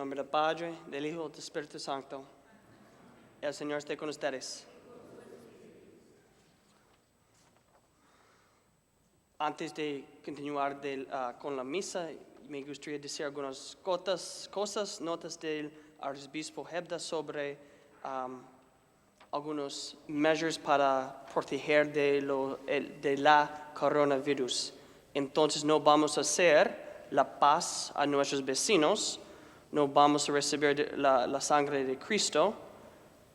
nombre del Padre, del Hijo y del Espíritu Santo. El Señor esté con ustedes. Antes de continuar con la misa, me gustaría decir algunas notas del arzobispo Hebda sobre algunos measures para proteger de la coronavirus. Entonces no vamos a hacer la paz a nuestros vecinos, no vamos a recibir la sangre de Cristo.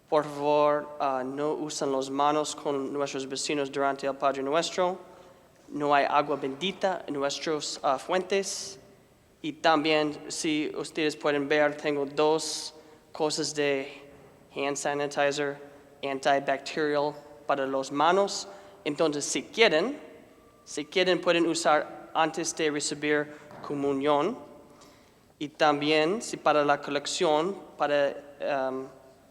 Por favor, no usen las manos con nuestros vecinos durante el Padre Nuestro. No hay agua bendita en nuestras fuentes. Y también, si ustedes pueden ver, tengo 2 cosas de hand sanitizer, antibacterial para las manos. Entonces, si quieren, pueden usar antes de recibir comunión. Y también, si para la colección,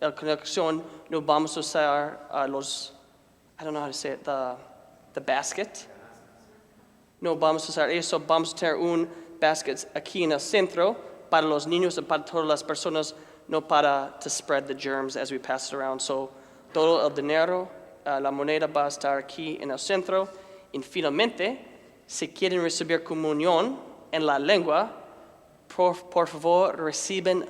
la colección no vamos a usar I don't know how to say it, the basket. No vamos a usar eso, vamos a tener un basket aquí en el centro para los niños y para todas las personas, no para to spread the germs as we pass it around. So, todo el dinero, la moneda va a estar aquí en el centro. Y finalmente, si quieren recibir comunión en la lengua, por favor reciben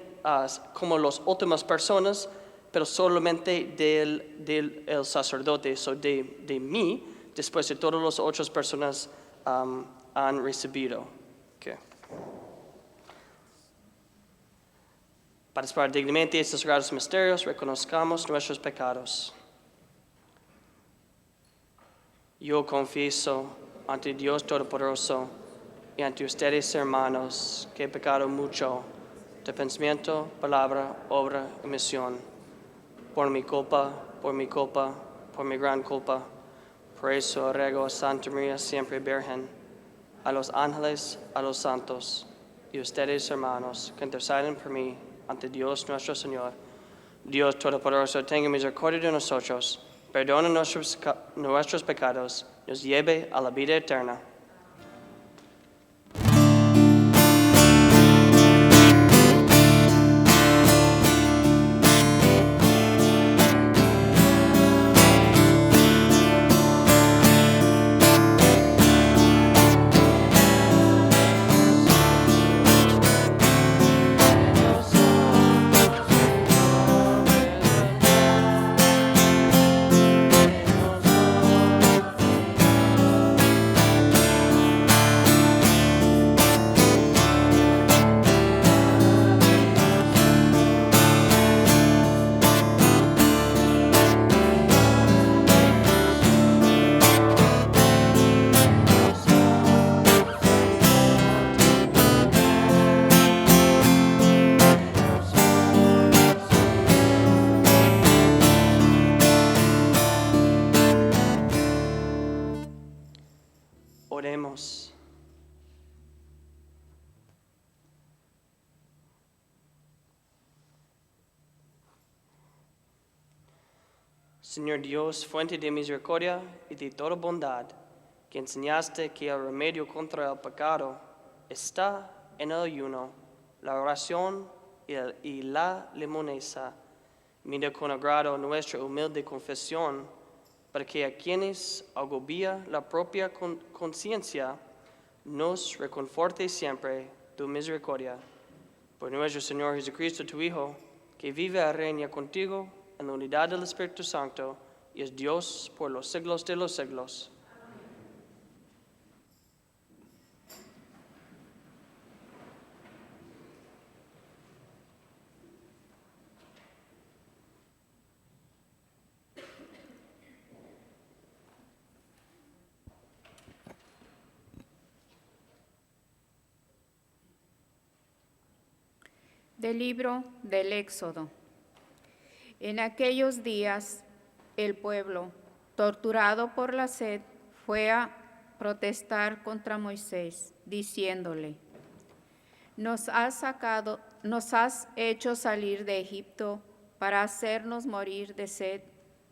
como las últimas personas, pero solamente del sacerdote, de mí, después de todas las otras personas han recibido. Okay. Para esperar dignamente estos sagrados misterios, reconozcamos nuestros pecados. Yo confieso ante Dios Todopoderoso y ante ustedes, hermanos, que he pecado mucho de pensamiento, palabra, obra y omisión. Por mi culpa, por mi gran culpa. Por eso ruego a Santa María siempre Virgen, a los ángeles, a los santos, y ustedes, hermanos, que interceden por mí ante Dios nuestro Señor. Dios Todopoderoso, tenga misericordia de nosotros, perdona nuestros pecados, nos lleve a la vida eterna. Oremos. Señor Dios, fuente de misericordia y de toda bondad, que enseñaste que el remedio contra el pecado está en el ayuno, la oración y la limosna. Mira con agrado nuestra humilde confesión, para que a quienes agobia la propia conciencia, nos reconforte siempre tu misericordia. Por nuestro Señor Jesucristo, tu Hijo, que vive y reina contigo en la unidad del Espíritu Santo, y es Dios por los siglos de los siglos. Del libro del Éxodo. En aquellos días, el pueblo, torturado por la sed, fue a protestar contra Moisés, diciéndole: Nos has hecho salir de Egipto para hacernos morir de sed,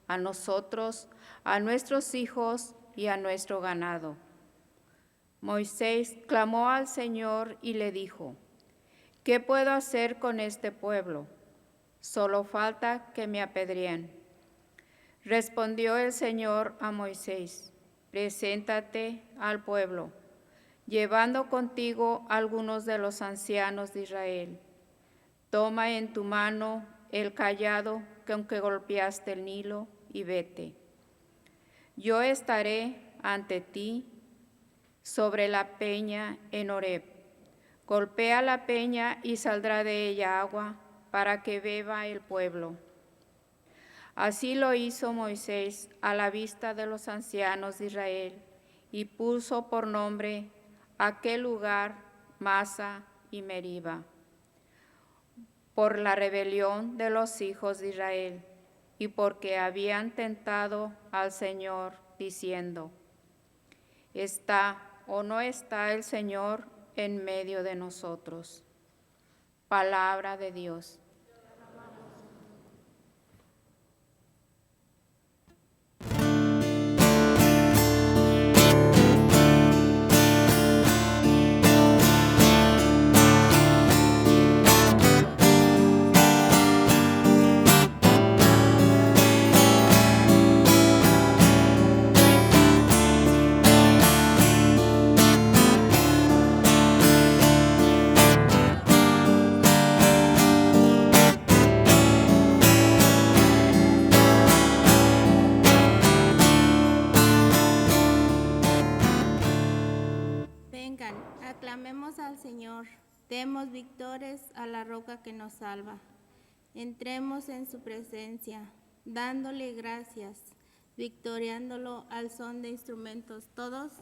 a nosotros, a nuestros hijos y a nuestro ganado. Moisés clamó al Señor y le dijo: ¿Qué puedo hacer con este pueblo? Solo falta que me apedreen. Respondió el Señor a Moisés: preséntate al pueblo, llevando contigo algunos de los ancianos de Israel. Toma en tu mano el cayado con que golpeaste el Nilo y vete. Yo estaré ante ti sobre la peña en Horeb. Golpea la peña y saldrá de ella agua para que beba el pueblo. Así lo hizo Moisés a la vista de los ancianos de Israel y puso por nombre aquel lugar Masa y Meriba, por la rebelión de los hijos de Israel y porque habían tentado al Señor diciendo: ¿está o no está el Señor en medio de nosotros? Palabra de Dios. Aclamemos al Señor, demos victorias a la roca que nos salva. Entremos en su presencia, dándole gracias, victoriándolo al son de instrumentos todos.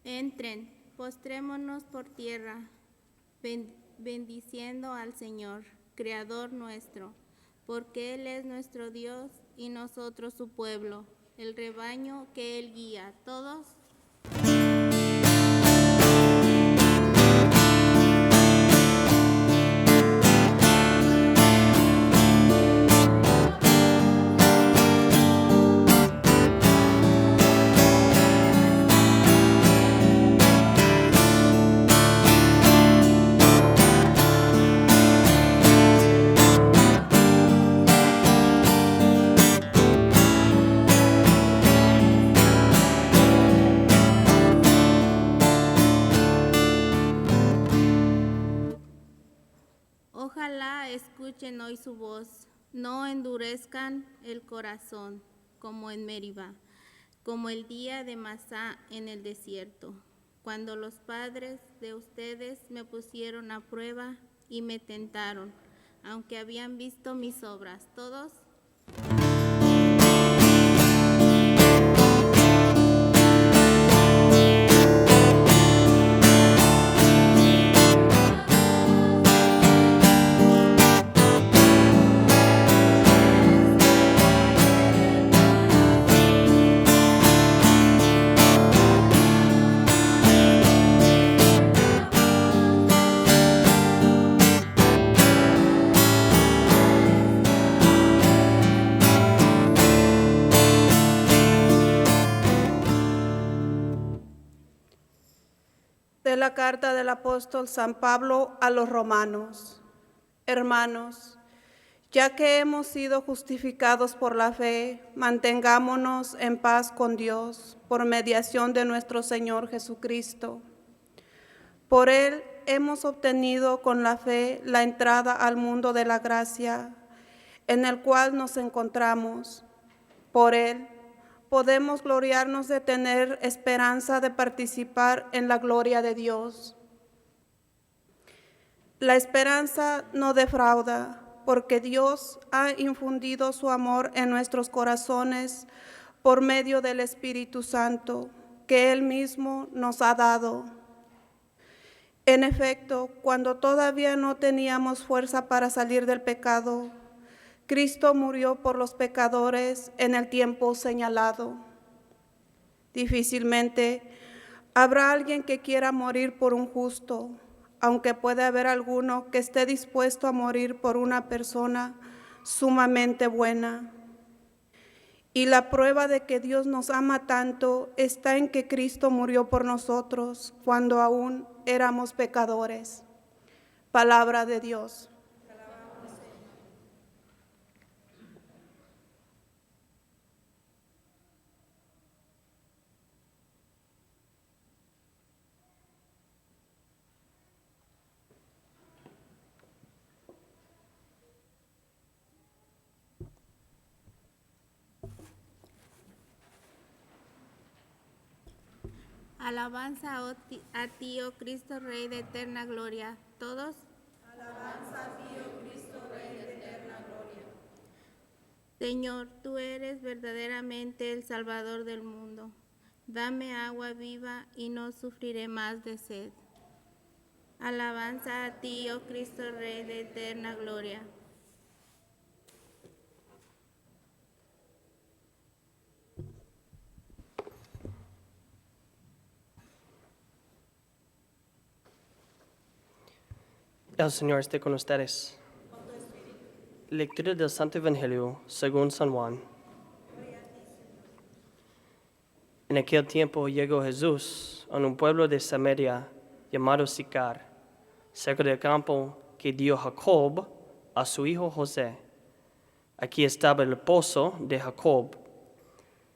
Entren, postrémonos por tierra, bendiciendo al Señor, Creador nuestro, porque Él es nuestro Dios y nosotros su pueblo, el rebaño que Él guía. Todos. Ojalá escuchen hoy su voz, no endurezcan el corazón como en Meriba, como el día de Masá en el desierto, cuando los padres de ustedes me pusieron a prueba y me tentaron, aunque habían visto mis obras. Todos. De la carta del apóstol San Pablo a los romanos. Hermanos, ya que hemos sido justificados por la fe, mantengámonos en paz con Dios por mediación de nuestro Señor Jesucristo. Por Él hemos obtenido con la fe la entrada al mundo de la gracia, en el cual nos encontramos. Por Él podemos gloriarnos de tener esperanza de participar en la gloria de Dios. La esperanza no defrauda, porque Dios ha infundido su amor en nuestros corazones por medio del Espíritu Santo, que Él mismo nos ha dado. En efecto, cuando todavía no teníamos fuerza para salir del pecado, Cristo murió por los pecadores en el tiempo señalado. Difícilmente habrá alguien que quiera morir por un justo, aunque puede haber alguno que esté dispuesto a morir por una persona sumamente buena. Y la prueba de que Dios nos ama tanto está en que Cristo murió por nosotros cuando aún éramos pecadores. Palabra de Dios. Alabanza a ti, oh Cristo, Rey de eterna gloria. ¿Todos? Alabanza a ti, oh Cristo, Rey de eterna gloria. Señor, tú eres verdaderamente el Salvador del mundo. Dame agua viva y no sufriré más de sed. Alabanza a ti, oh Cristo, Rey de eterna gloria. El Señor esté con ustedes. Lectura del Santo Evangelio según San Juan. En aquel tiempo llegó Jesús a un pueblo de Samaria llamado Sicar, cerca del campo que dio Jacob a su hijo José. Aquí estaba el pozo de Jacob.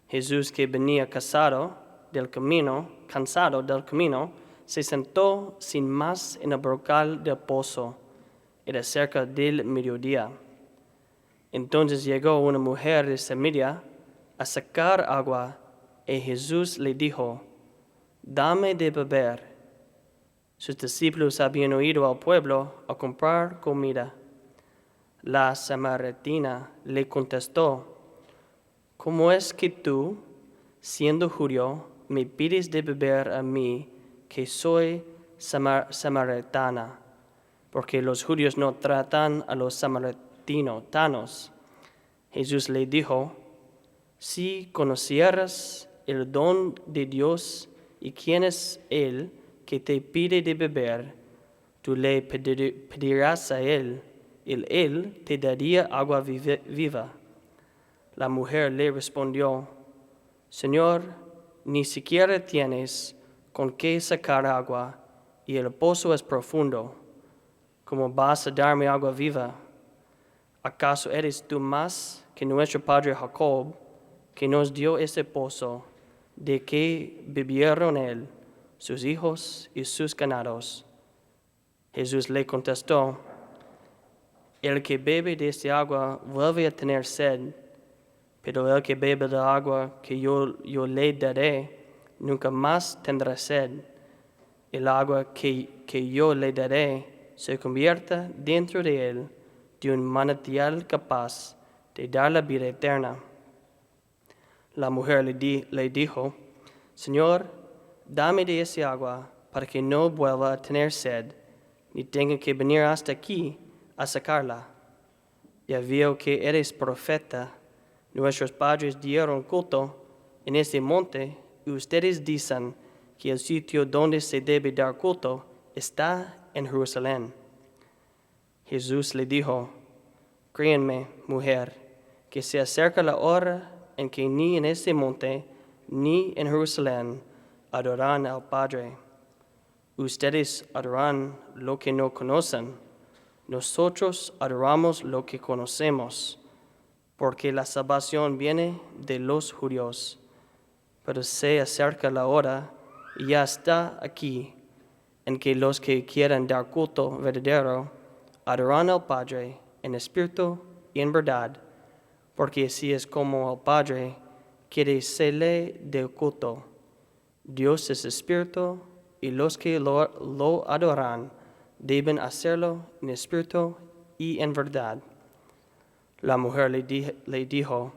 Jesús, que venía cansado del camino, se sentó sin más en el brocal del pozo. Era cerca del mediodía. Entonces llegó una mujer de Samaria a sacar agua, y Jesús le dijo: «Dame de beber». Sus discípulos habían ido al pueblo a comprar comida. La samaritana le contestó: «¿Cómo es que tú, siendo judío, me pides de beber a mí, que soy samaritana? Porque los judíos no tratan a los samaritanos». Jesús le dijo: «Si conocieras el don de Dios y quién es Él que te pide de beber, tú le pedirás a Él, y Él te daría agua viva». La mujer le respondió: «Señor, ni siquiera tienes con qué sacar agua, y el pozo es profundo. ¿Cómo vas a darme agua viva? ¿Acaso eres tú más que nuestro padre Jacob, que nos dio ese pozo, de que bebieron él, sus hijos y sus ganados?» Jesús le contestó: «El que bebe de esta agua vuelve a tener sed, pero el que bebe del agua que yo le daré, nunca más tendrá sed. El agua que yo le daré se convierta dentro de él de un manantial capaz de dar la vida eterna». La mujer le dijo: «Señor, dame de ese agua para que no vuelva a tener sed, ni tenga que venir hasta aquí a sacarla. Ya veo que eres profeta. Nuestros padres dieron culto en este monte, y ustedes dicen que el sitio donde se debe dar culto está en Jerusalén». Jesús le dijo: «Créanme, mujer, que se acerca la hora en que ni en este monte ni en Jerusalén adorarán al Padre. Ustedes adoran lo que no conocen. Nosotros adoramos lo que conocemos, porque la salvación viene de los judíos. Pero se acerca la hora, y ya está aquí, en que los que quieran dar culto verdadero adorarán al Padre en espíritu y en verdad, porque así es como el Padre quiere se le dé culto. Dios es espíritu, y los que lo adoran deben hacerlo en espíritu y en verdad». La mujer le dijo: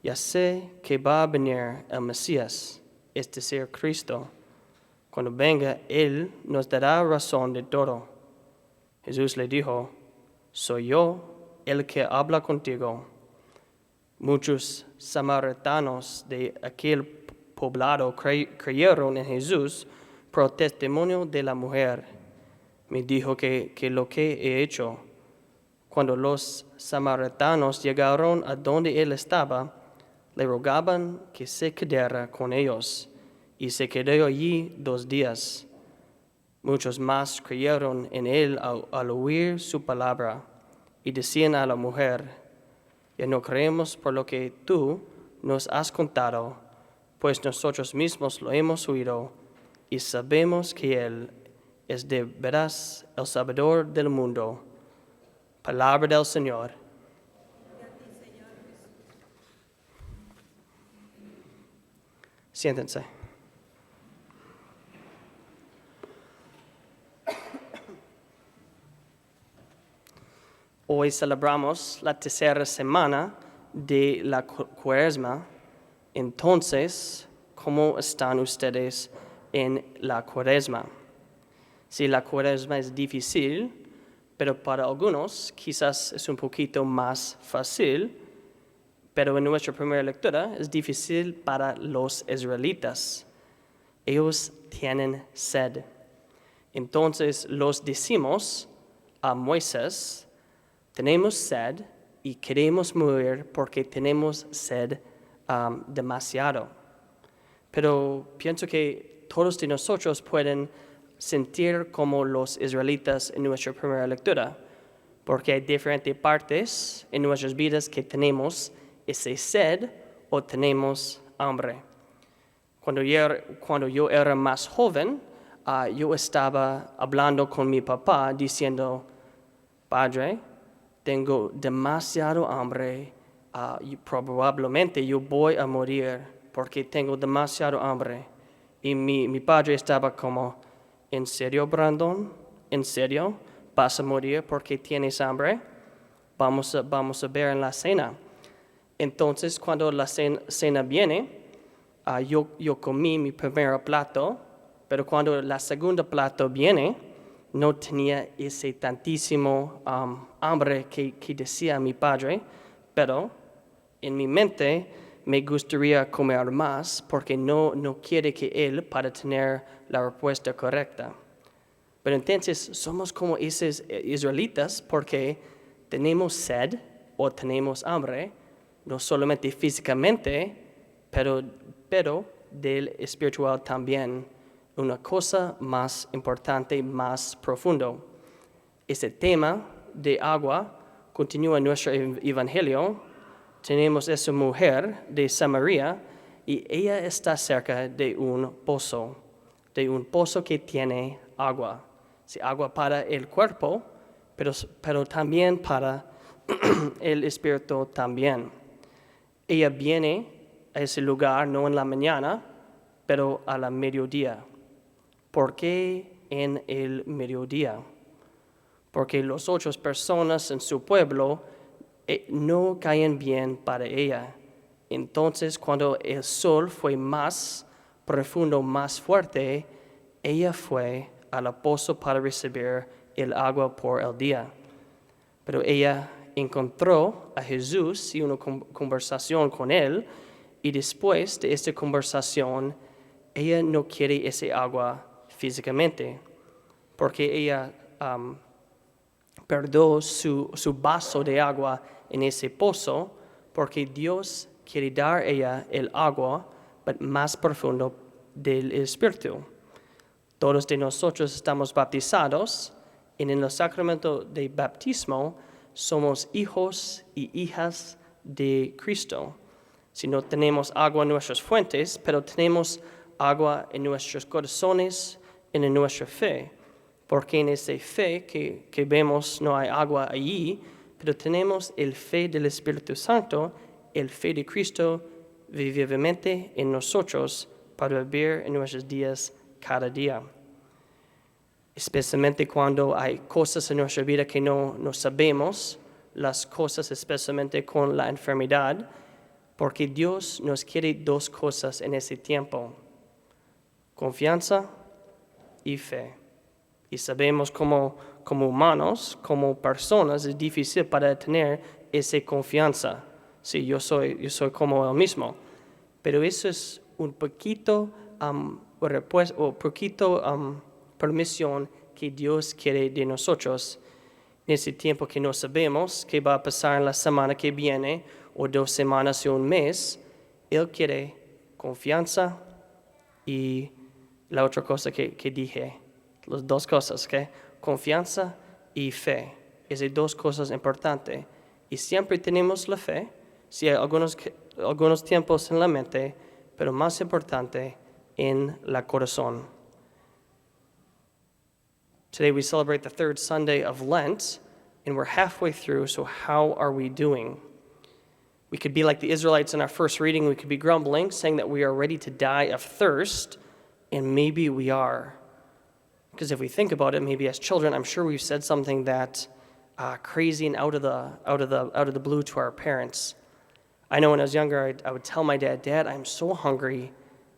«Ya sé que va a venir el Mesías, es decir, Cristo. Cuando venga, Él nos dará razón de todo. Jesús le dijo, soy yo el que habla contigo. Muchos samaritanos de aquel poblado creyeron en Jesús por testimonio de la mujer. Me dijo que lo que he hecho. Cuando los samaritanos llegaron a donde él estaba, le rogaban que se quedara con ellos, y se quedó allí 2 días. Muchos más creyeron en él al oír su palabra, y decían a la mujer, ya no creemos por lo que tú nos has contado, pues nosotros mismos lo hemos oído, y sabemos que él es de veras el Salvador del mundo. Palabra del Señor. Siéntense. Hoy celebramos la tercera semana de la Cuaresma. Entonces, ¿cómo están ustedes en la Cuaresma? Si la Cuaresma es difícil, pero para algunos quizás es un poquito más fácil, pero en nuestra primera lectura es difícil para los israelitas. Ellos tienen sed. Entonces los decimos a Moisés, tenemos sed y queremos morir porque tenemos sed demasiado. Pero pienso que todos de nosotros pueden sentir como los israelitas en nuestra primera lectura, porque hay diferentes partes en nuestras vidas que tenemos ese sed o tenemos hambre. Cuando yo era más joven, yo estaba hablando con mi papá diciendo, Padre, tengo demasiado hambre, y probablemente yo voy a morir porque tengo demasiado hambre. Y mi padre estaba como, ¿en serio, Brandon? ¿En serio? ¿Vas a morir porque tienes hambre? Vamos a ver en la cena. Entonces, cuando la cena viene, yo comí mi primer plato, pero cuando la segunda plato viene, no tenía ese tantísimo hambre que decía mi padre, pero en mi mente me gustaría comer más porque no quiere que él para tener la respuesta correcta. Pero entonces somos como esos israelitas porque tenemos sed o tenemos hambre, no solamente físicamente, pero del espiritual también. Una cosa más importante, más profundo. Ese tema de agua continúa en nuestro evangelio. Tenemos esa mujer de Samaria y ella está cerca de un pozo que tiene agua. Sí, agua para el cuerpo, pero también para el espíritu también. Ella viene a ese lugar no en la mañana, pero a la mediodía. ¿Por qué en el mediodía? Porque las otras personas en su pueblo no caen bien para ella. Entonces, cuando el sol fue más profundo, más fuerte, ella fue al pozo para recibir el agua por el día. Pero ella encontró a Jesús y una conversación con él, y después de esta conversación, ella no quiere ese agua físicamente, porque ella perdió su vaso de agua en ese pozo, porque Dios quiere dar a ella el agua más profundo del Espíritu. Todos de nosotros estamos bautizados, y en el sacramento de bautismo somos hijos y hijas de Cristo. Si no tenemos agua en nuestras fuentes, pero tenemos agua en nuestros corazones y en nuestra fe, porque en esa fe que vemos no hay agua allí, pero tenemos el fe del Espíritu Santo, el fe de Cristo vivamente en nosotros para vivir en nuestros días cada día. Especialmente cuando hay cosas en nuestra vida que no sabemos, las cosas especialmente con la enfermedad, porque Dios nos quiere 2 cosas en ese tiempo. confianza y fe. Y sabemos como humanos, como personas, es difícil para tener esa confianza. Sí, yo soy como él mismo. Pero eso es un poquito, permisión que Dios quiere de nosotros en ese tiempo que no sabemos qué va a pasar en la semana que viene, o 2 semanas o un mes. Él quiere confianza y la otra cosa que dije, las 2 cosas, ¿okay? Confianza y fe. Esas 2 cosas importantes. Y siempre tenemos la fe, sí hay algunos tiempos en la mente, pero más importante en la corazón. Today we celebrate the 3rd Sunday of Lent, and we're halfway through, so how are we doing? We could be like the Israelites in our first reading. We could be grumbling, saying that we are ready to die of thirst, and maybe we are. Because if we think about it, maybe as children, I'm sure we've said something that crazy and out of the blue to our parents. I know when I was younger, I would tell my dad, "Dad, I'm so hungry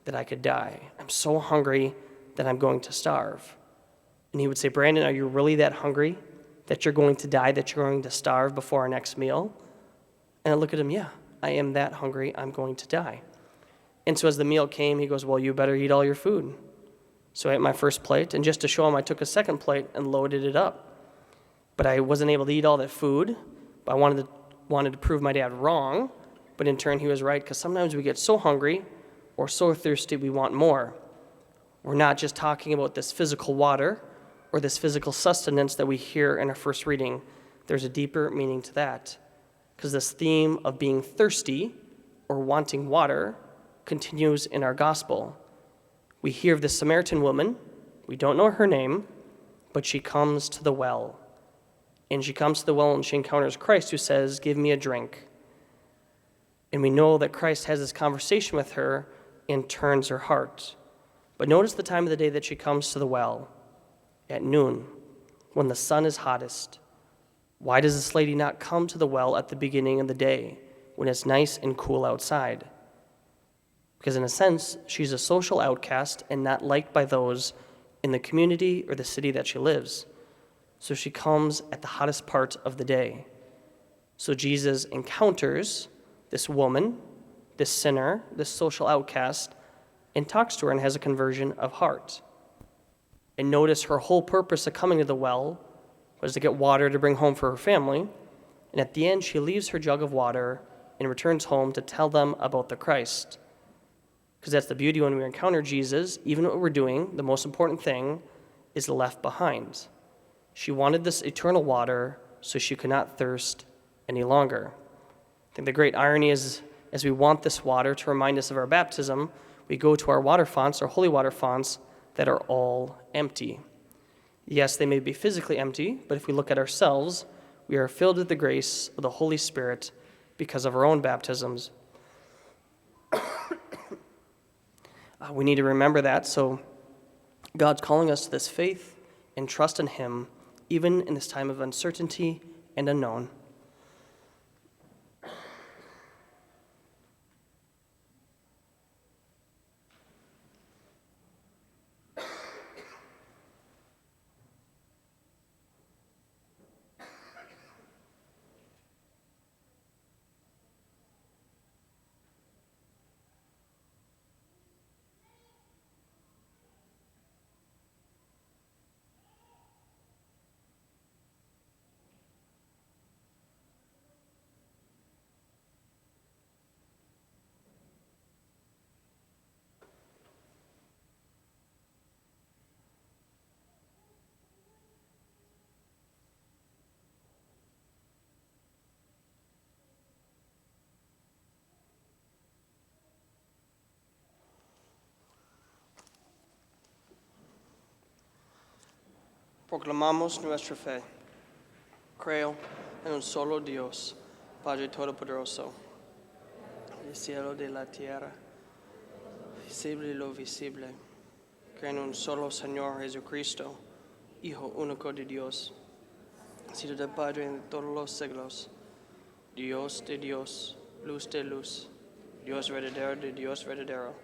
that I could die. I'm so hungry that I'm going to starve." And he would say, "Brandon, are you really that hungry that you're going to die, that you're going to starve before our next meal?" And I look at him, "Yeah, I am that hungry, I'm going to die." And so as the meal came, he goes, "Well, you better eat all your food." So I ate my first plate, and just to show him, I took a second plate and loaded it up. But I wasn't able to eat all that food, but I wanted to prove my dad wrong, but in turn he was right, because sometimes we get so hungry or so thirsty we want more. We're not just talking about this physical water or this physical sustenance that we hear in our first reading. There's a deeper meaning to that, because this theme of being thirsty or wanting water continues in our gospel. We hear of the Samaritan woman. We don't know her name, but she comes to the well. And she comes to the well and she encounters Christ, who says, "Give me a drink." And we know that Christ has this conversation with her and turns her heart. But notice the time of the day that she comes to the well, at noon, when the sun is hottest. Why does this lady not come to the well at the beginning of the day, when it's nice and cool outside? Because in a sense, she's a social outcast and not liked by those in the community or the city that she lives. So she comes at the hottest part of the day. So Jesus encounters this woman, this sinner, this social outcast, and talks to her and has a conversion of heart. And notice her whole purpose of coming to the well was to get water to bring home for her family. And at the end, she leaves her jug of water and returns home to tell them about the Christ. Because that's the beauty when we encounter Jesus, even what we're doing, the most important thing is left behind. She wanted this eternal water so she could not thirst any longer. I think the great irony is, as we want this water to remind us of our baptism, we go to our water fonts, our holy water fonts, that are all empty. Yes, they may be physically empty, but if we look at ourselves, we are filled with the grace of the Holy Spirit because of our own baptisms. We need to remember that, so God's calling us to this faith and trust in Him, even in this time of uncertainty and unknown. Proclamamos nuestra fe. Creo en un solo Dios, Padre Todopoderoso, del cielo y de la tierra, visible y lo visible. Creo en un solo Señor Jesucristo, Hijo único de Dios, nacido del Padre en todos los siglos, Dios de Dios, luz de luz, Dios verdadero de Dios verdadero.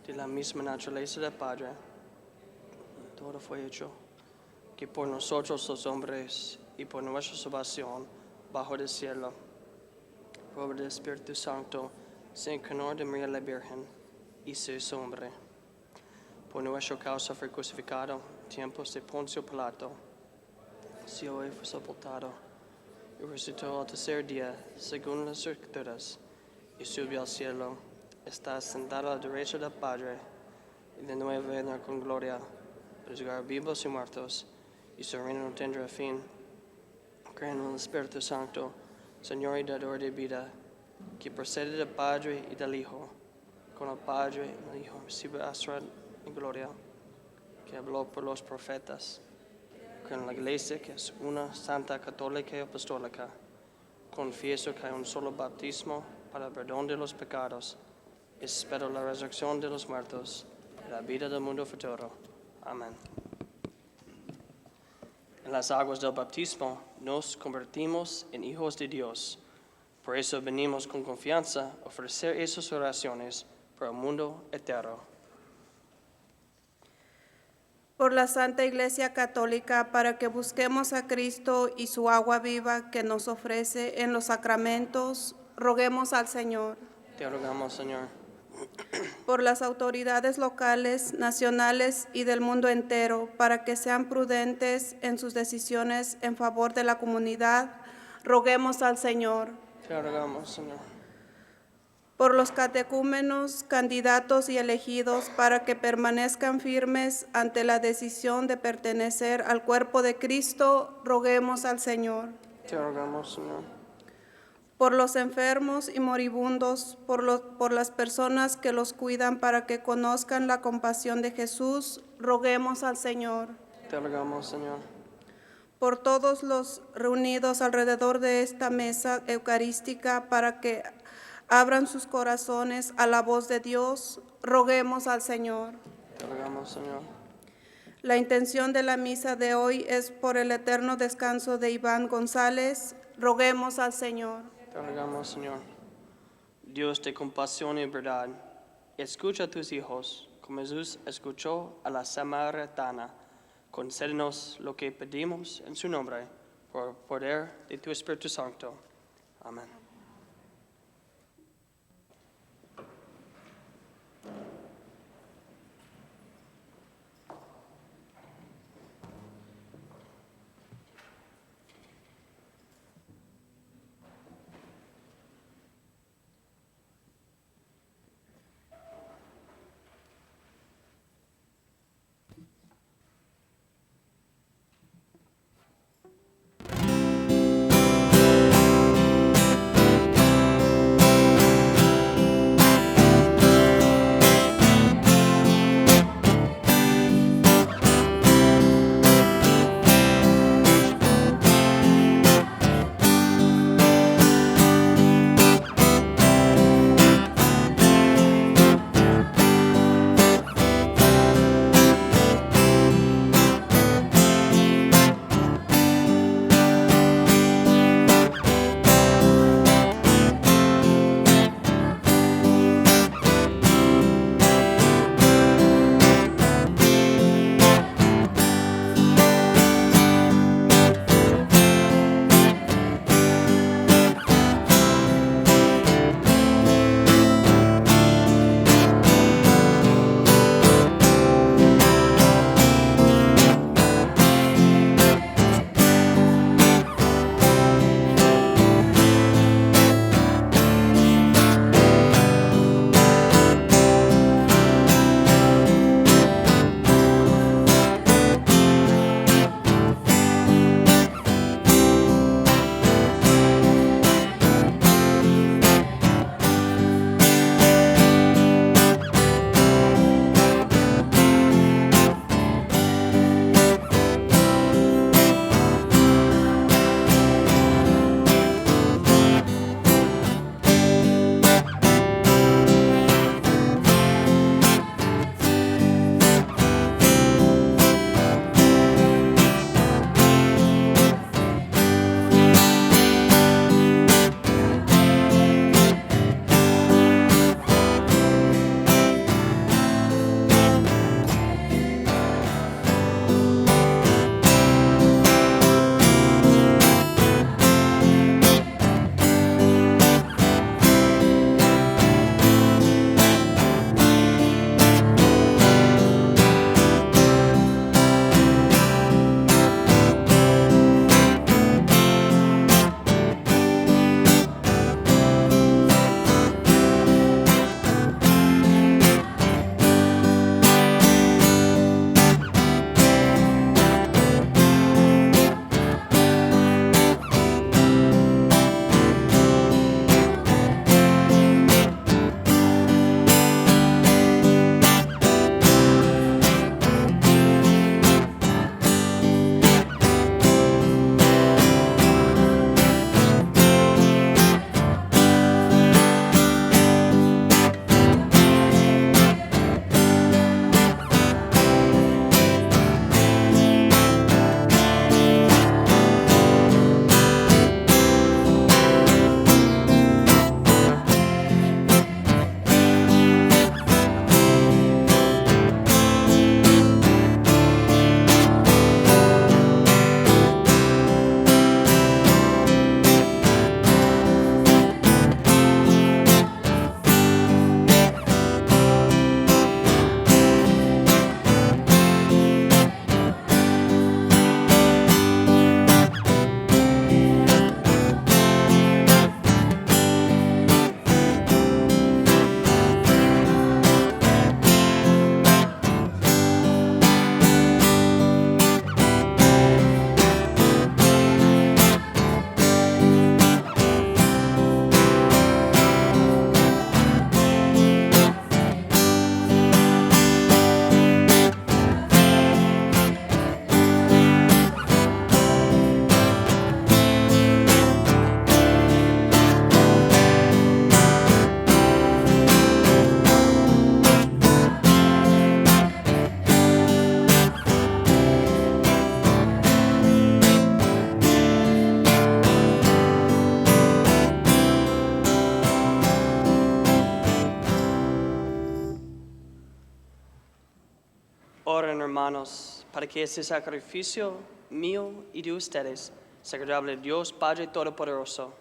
de la misma naturaleza del Padre. Todo fue hecho, que por nosotros los hombres y por nuestra salvación bajo el cielo, por obra del Espíritu Santo, se encarnó de María la Virgen y se hizo hombre. Por nuestra causa fue crucificado en tiempos de Poncio Pilato. Si hoy fue sepultado y resucitó al tercer día, según las Escrituras, y subió al cielo, está sentado a la derecha del Padre, y de nuevo vendrá con gloria para juzgar vivos y muertos, y su reino no tendrá fin. Creo en el Espíritu Santo, Señor y dador de vida, que procede del Padre y del Hijo, con el Padre y el Hijo recibe astra y gloria, que habló por los profetas. Creo en la Iglesia, que es una, santa, católica y apostólica. Confieso que hay un solo bautismo para el perdón de los pecados. Espero la resurrección de los muertos y la vida del mundo futuro. Amén. En las aguas del bautismo nos convertimos en hijos de Dios. Por eso venimos con confianza a ofrecer esas oraciones por el mundo eterno. Por la Santa Iglesia Católica, para que busquemos a Cristo y su agua viva que nos ofrece en los sacramentos, roguemos al Señor. Te rogamos, Señor. Por las autoridades locales, nacionales y del mundo entero, para que sean prudentes en sus decisiones en favor de la comunidad, roguemos al Señor. Te rogamos, Señor. Por los catecúmenos, candidatos y elegidos, para que permanezcan firmes ante la decisión de pertenecer al cuerpo de Cristo, roguemos al Señor. Te rogamos, Señor. Por los enfermos y moribundos, por las personas que los cuidan, para que conozcan la compasión de Jesús, roguemos al Señor. Te rogamos, Señor. Por todos los reunidos alrededor de esta mesa eucarística, para que abran sus corazones a la voz de Dios, roguemos al Señor. Te rogamos, Señor. La intención de la misa de hoy es por el eterno descanso de Iván González, roguemos al Señor. Te rogamos, Señor. Dios de compasión y verdad, escucha a tus hijos, como Jesús escuchó a la samaritana. Concédenos lo que pedimos en su nombre, por poder de tu Espíritu Santo. Amén. hermanos, para que este sacrificio mío y de ustedes sea agradable a Dios Padre Todopoderoso.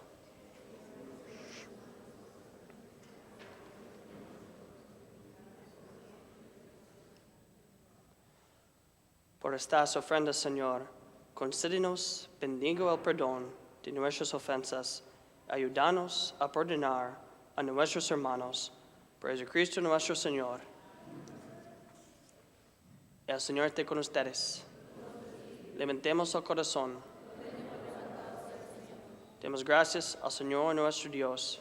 Por estas ofrendas, Señor, concédenos, bendigo el perdón de nuestras ofensas, ayúdanos a perdonar a nuestros hermanos, por Jesucristo nuestro Señor. El Señor esté con ustedes. Levantemos el corazón. Demos gracias al Señor nuestro Dios.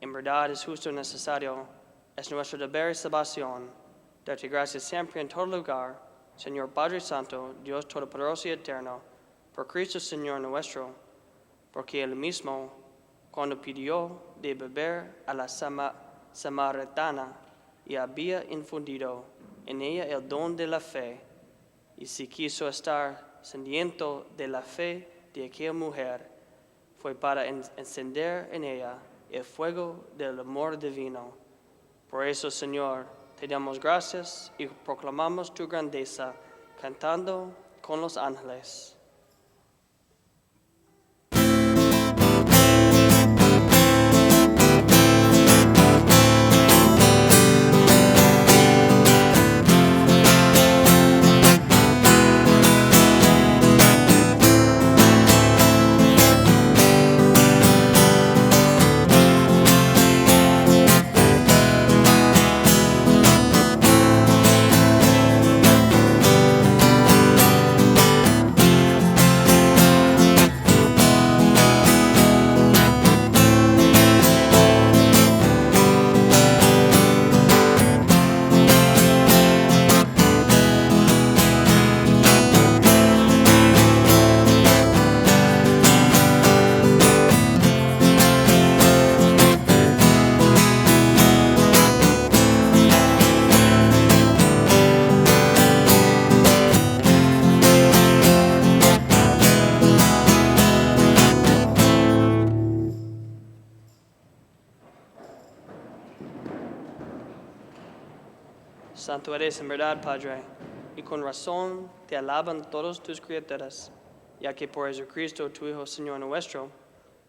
En verdad es justo y necesario, es nuestro deber y salvación, darte gracias siempre en todo lugar, Señor Padre Santo, Dios Todopoderoso y Eterno, por Cristo Señor nuestro, porque Él mismo, cuando pidió de beber a la samaritana y había infundido en ella el don de la fe, y si quiso estar sediento de la fe de aquella mujer, fue para encender en ella el fuego del amor divino. Por eso, Señor, te damos gracias y proclamamos tu grandeza, cantando con los ángeles. Santo eres en verdad, Padre, y con razón te alaban todas tus criaturas, ya que por Jesucristo, tu Hijo, Señor nuestro,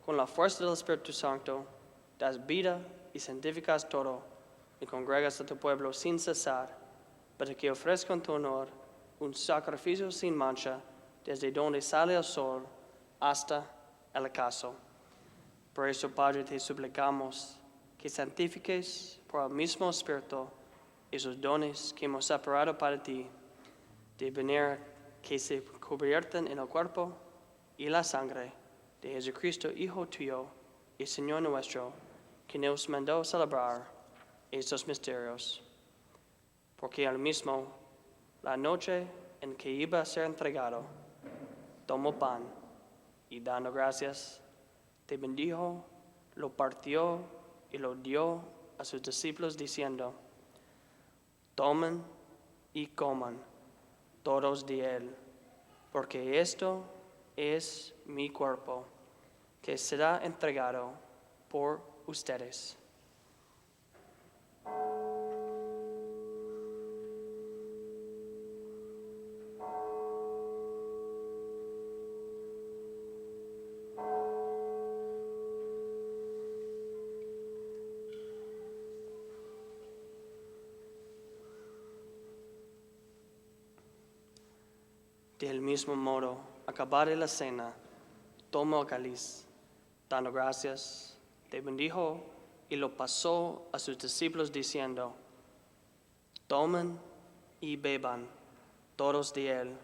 con la fuerza del Espíritu Santo, das vida y santificas todo, y congregas a tu pueblo sin cesar, para que ofrezca en tu honor un sacrificio sin mancha, desde donde sale el sol hasta el ocaso. Por eso, Padre, te suplicamos que santifiques por el mismo Espíritu esos dones que hemos separado para ti, de manera que se conviertan en el cuerpo y la sangre de Jesucristo, Hijo tuyo y Señor nuestro, que nos mandó celebrar estos misterios. Porque al mismo, la noche en que iba a ser entregado, tomó pan y dando gracias, te bendijo, lo partió y lo dio a sus discípulos diciendo: tomen y coman todos de él, porque esto es mi cuerpo, que será entregado por ustedes. Del mismo modo, acabada la cena, tomó el cáliz, dando gracias, te bendijo y lo pasó a sus discípulos diciendo: tomen y beban todos de él,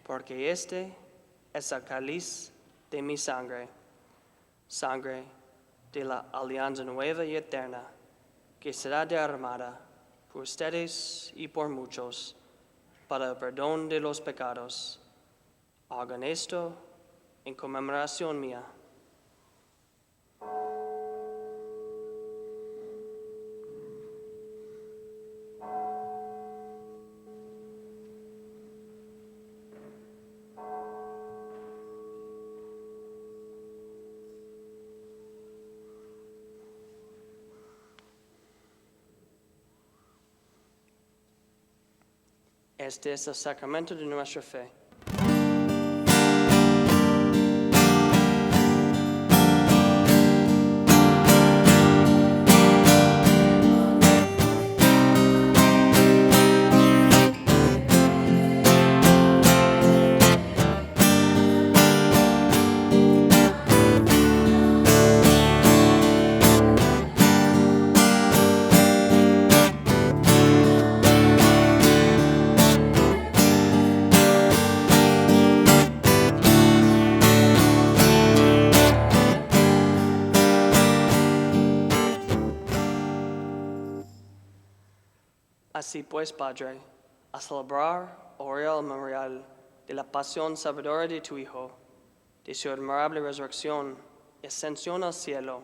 porque este es el cáliz de mi sangre, sangre de la alianza nueva y eterna, que será derramada por ustedes y por muchos, para el perdón de los pecados. Hagan esto en conmemoración mía. Este es el sacramento de nuestra fe. Así pues, Padre, a celebrar hoy el memorial de la pasión salvadora de tu Hijo, de su admirable resurrección y ascensión al cielo,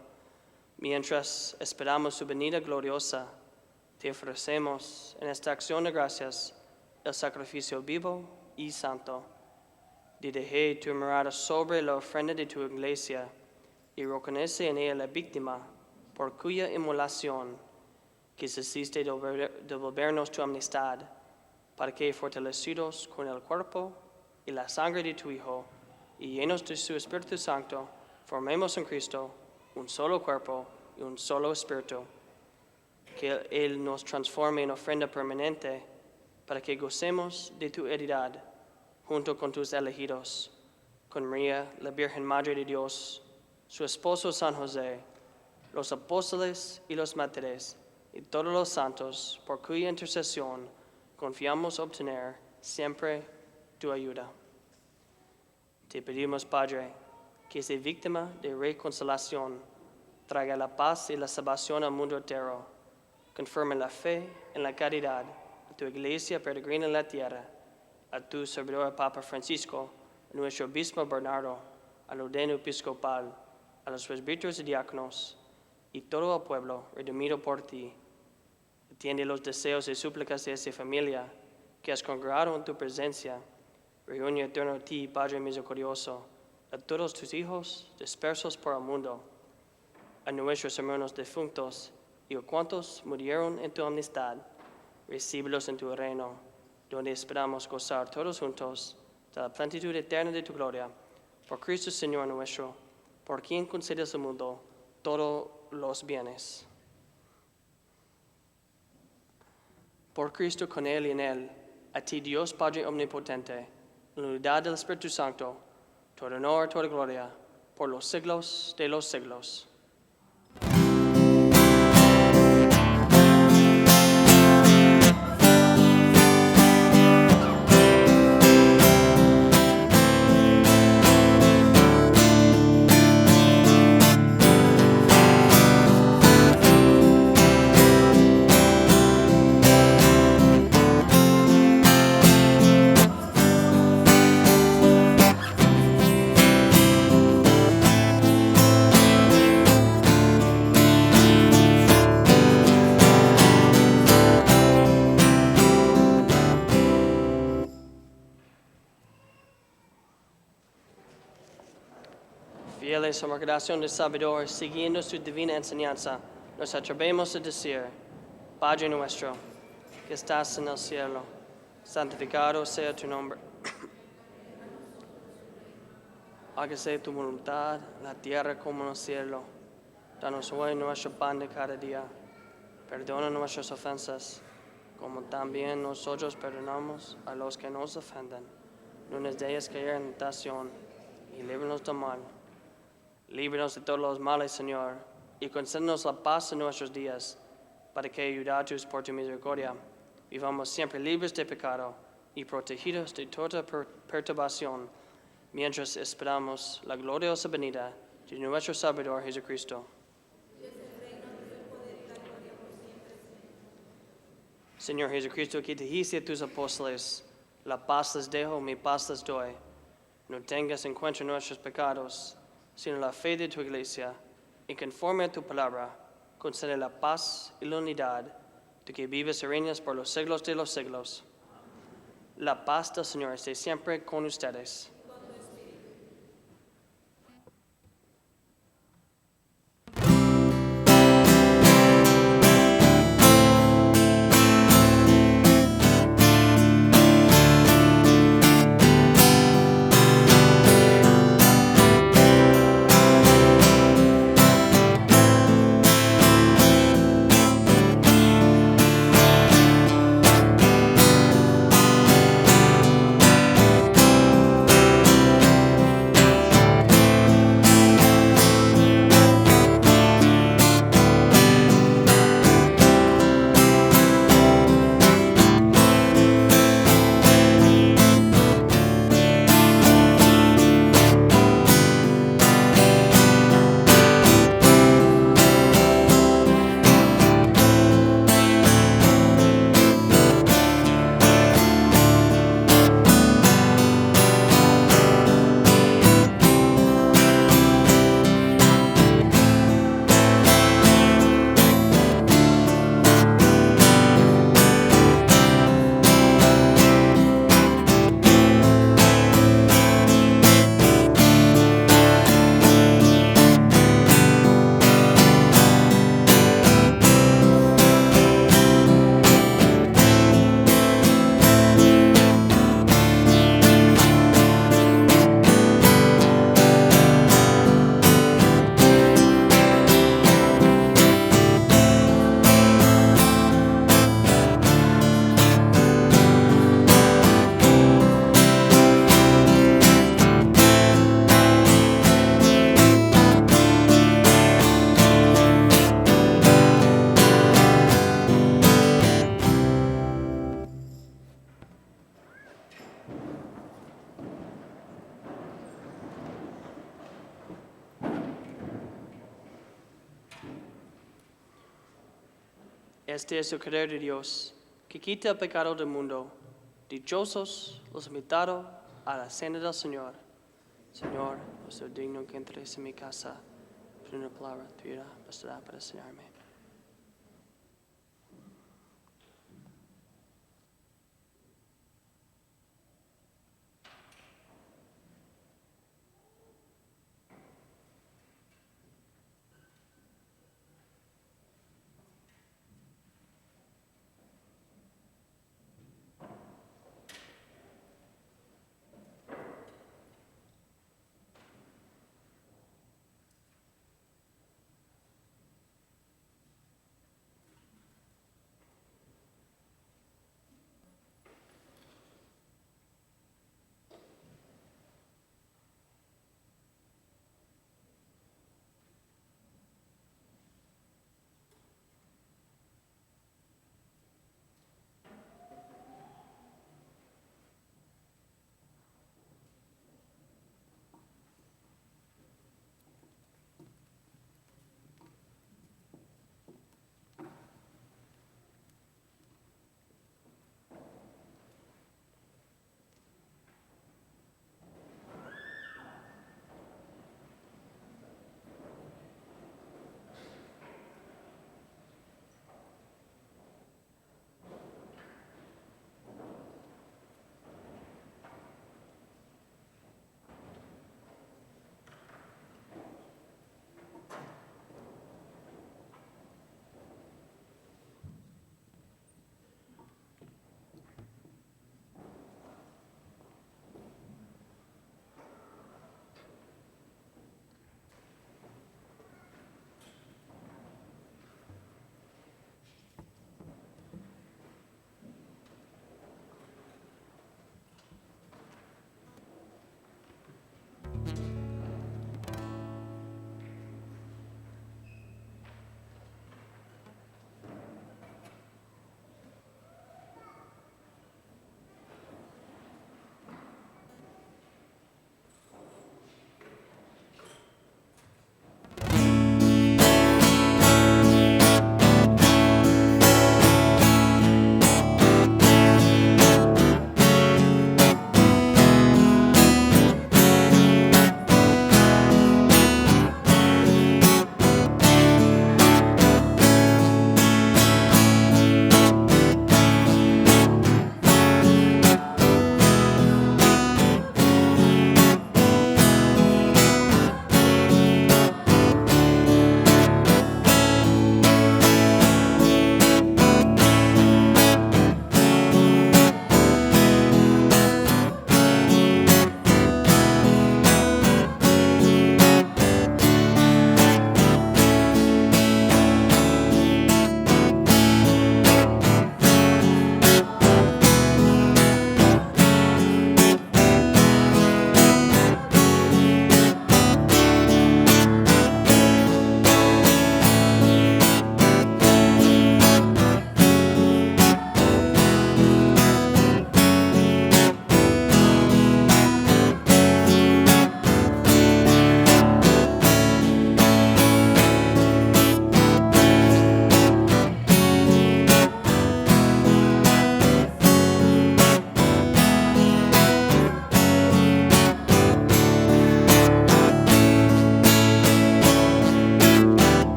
mientras esperamos su venida gloriosa, te ofrecemos en esta acción de gracias el sacrificio vivo y santo. Dirige tu mirada sobre la ofrenda de tu Iglesia y reconoce en ella la víctima por cuya inmolación quisiste devolvernos tu amistad, para que, fortalecidos con el cuerpo y la sangre de tu Hijo, y llenos de su Espíritu Santo, formemos en Cristo un solo cuerpo y un solo espíritu. Que Él nos transforme en ofrenda permanente, para que gocemos de tu heredad, junto con tus elegidos, con María, la Virgen Madre de Dios, su esposo San José, los apóstoles y los mártires, y todos los santos, por cuya intercesión confiamos obtener siempre tu ayuda. Te pedimos, Padre, que esa víctima de reconciliación traiga la paz y la salvación al mundo entero, conforme la fe en la caridad a tu Iglesia peregrina en la tierra, a tu servidor Papa Francisco, a nuestro obispo Bernardo, al orden episcopal, a los presbíteros y diáconos, y todo el pueblo redimido por ti. Atiende los deseos y súplicas de esa familia que has congregado en tu presencia. Reúne eterno a ti, Padre misericordioso, a todos tus hijos dispersos por el mundo, a nuestros hermanos difuntos y a cuantos murieron en tu amistad. Recíbelos en tu reino, donde esperamos gozar todos juntos de la plenitud eterna de tu gloria. Por Cristo Señor nuestro, por quien concedes al mundo todos los bienes. Por Cristo, con Él y en Él, a ti Dios Padre Omnipotente, en la unidad del Espíritu Santo, todo honor, toda gloria, por los siglos de los siglos. Fieles a la creación del Salvador, siguiendo su divina enseñanza, nos atrevemos a decir: Padre nuestro, que estás en el cielo, santificado sea tu nombre. Hágase tu voluntad, en la tierra como en el cielo. Danos hoy nuestro pan de cada día. Perdona nuestras ofensas, como también nosotros perdonamos a los que nos ofenden. No nos dejes caer en tentación, y líbranos del mal. Líbranos de todos los males, Señor, y concédenos la paz en nuestros días, para que, ayudados por tu misericordia, vivamos siempre libres de pecado y protegidos de toda perturbación, mientras esperamos la gloriosa venida de nuestro Salvador Jesucristo. Señor Jesucristo, que dijiste a tus apóstoles: la paz les dejo, mi paz les doy. No tengas en cuenta nuestros pecados, sino la fe de tu Iglesia, y conforme a tu palabra, concede la paz y la unidad, de que vives y reinas por los siglos de los siglos. La paz del Señor esté siempre con ustedes. Este es el querer de Dios, que quita el pecado del mundo. Dichosos los invitados a la cena del Señor. Señor, no soy digno que entres en mi casa, pero una palabra tuya bastará para sanarme.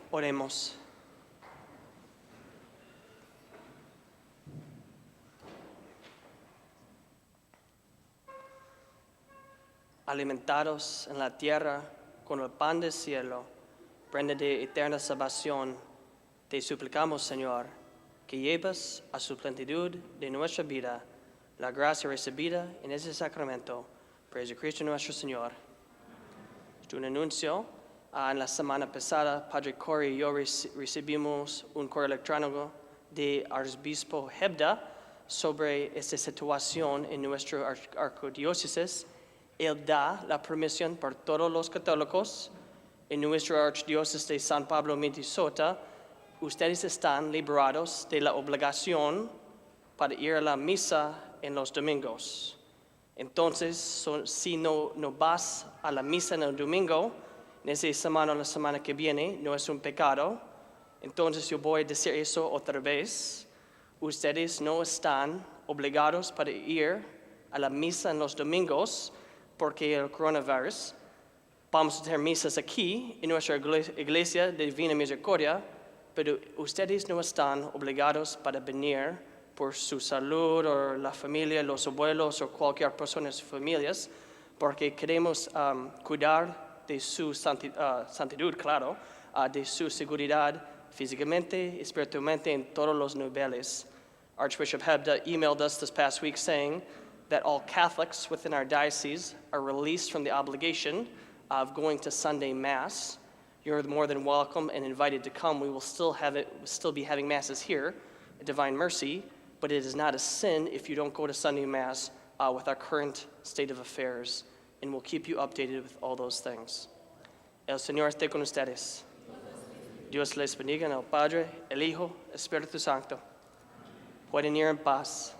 Oremos. Alimentados en la tierra con el pan del cielo, prenda de eterna salvación, te suplicamos, Señor, que lleves a su plenitud de nuestra vida la gracia recibida en ese sacramento, por Jesucristo nuestro Señor. Es un anuncio. En la semana pasada, Padre Corey y yo recibimos un correo electrónico de Arzobispo Hebda sobre esta situación en nuestra arquidiócesis. Él da la permisión para todos los católicos en nuestra archidiócesis de San Pablo, Minnesota. Ustedes están liberados de la obligación para ir a la misa en los domingos. Entonces, si no vas a la misa en el domingo, en esa semana o la semana que viene, no es un pecado. Entonces yo voy a decir eso otra vez. Ustedes no están obligados para ir a la misa en los domingos porque el coronavirus. Vamos a tener misas aquí en nuestra Iglesia de Divina Misericordia, pero ustedes no están obligados para venir por su salud o la familia, los abuelos o cualquier persona de sus familias, porque queremos cuidar de su santidad, claro, de su seguridad físicamente, espiritualmente, en todos los niveles. Archbishop Hebda emailed us this past week saying that all Catholics within our diocese are released from the obligation of going to Sunday Mass. You're more than welcome and invited to come. We will still be having Masses here at Divine Mercy, but it is not a sin if you don't go to Sunday Mass with our current state of affairs. And we'll keep you updated with all those things. El Señor esté con ustedes. Dios les bendiga en el Padre, el Hijo, Espíritu Santo. Pueden ir en paz.